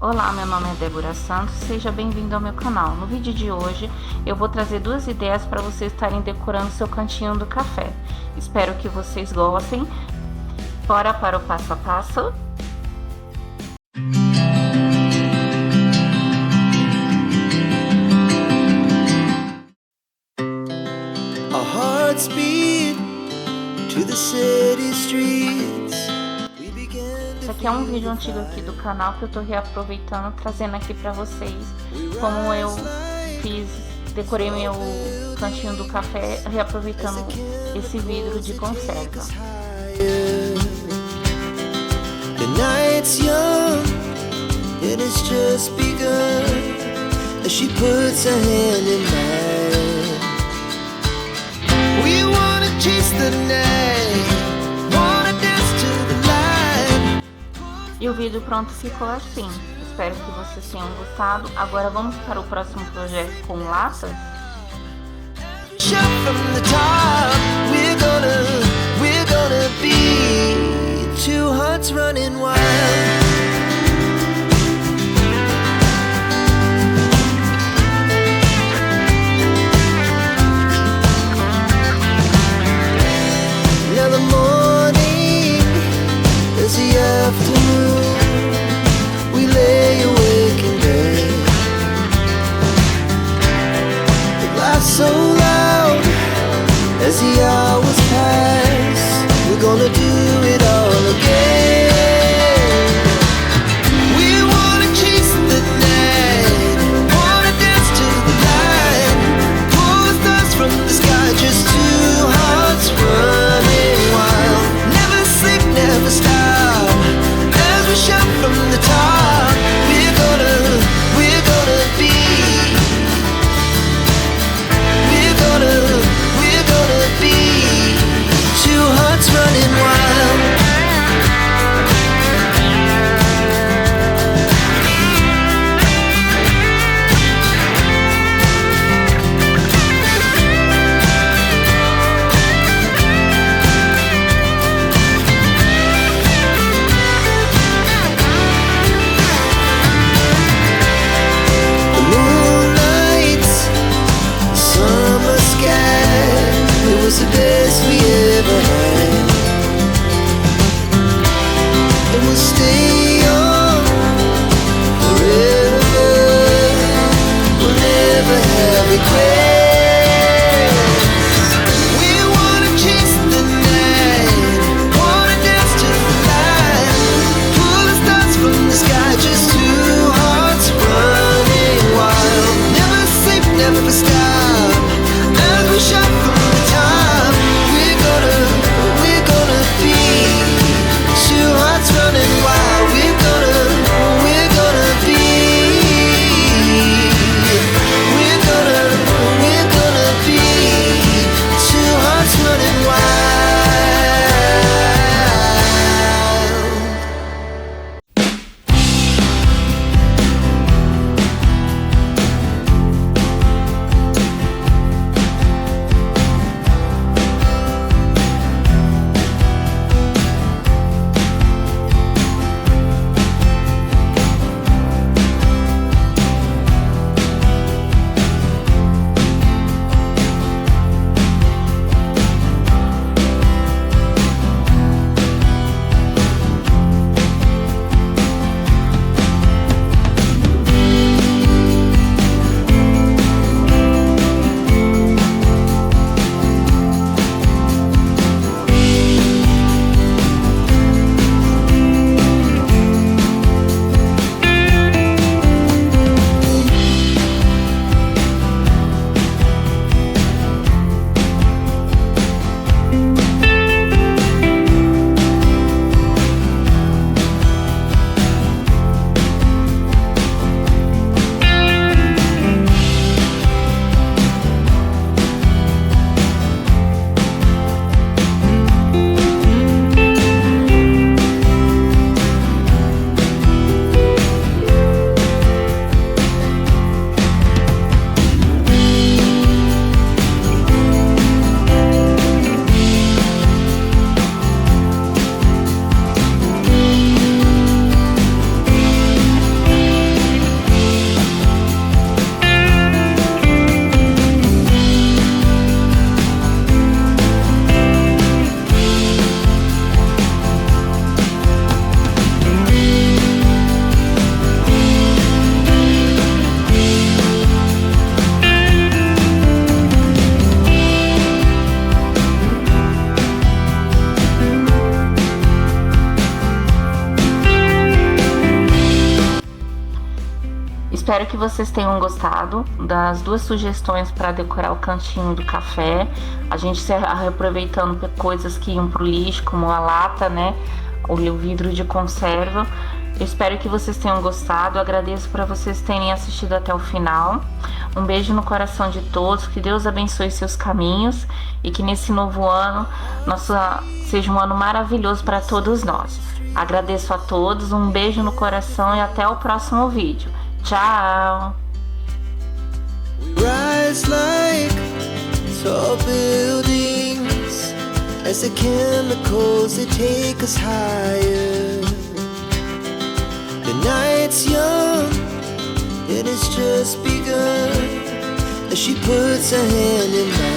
Olá, meu nome é Débora Santos, seja bem-vindo ao meu canal. No vídeo de hoje eu vou trazer duas ideias para vocês estarem decorando seu cantinho do café. Espero que vocês gostem. Bora para o passo a passo? Our hearts beat to the city streets. Esse aqui é um vídeo antigo aqui do canal que eu tô reaproveitando, trazendo aqui pra vocês como eu decorei meu cantinho do café, reaproveitando esse vidro de conserva. The night's young, it has just begun, as she puts her hand in mine. We wanna chase the night, wanna dance to the light. E o vídeo pronto ficou assim. Espero que vocês tenham gostado. Agora vamos para o próximo projeto com latas. Shut from the top, we're gonna be two hearts running wild. Now the morning is the afternoon. We lay awake in bed. It laughs so loud as the hours pass. We're gonna do it all again. espero que vocês tenham gostado das 2 sugestões para decorar o cantinho do café. A gente se reaproveitando coisas que iam pro lixo, como a lata, né? O vidro de conserva. Eu espero que vocês tenham gostado. Eu agradeço por vocês terem assistido até o final. Um beijo no coração de todos. Que Deus abençoe seus caminhos e que nesse novo ano seja um ano maravilhoso para todos nós. Agradeço a todos. Um beijo no coração e até o próximo vídeo. Tchau! Rise like tall buildings as the chemicals they take us higher. The night's young, it has just begun as she puts her hand in mine.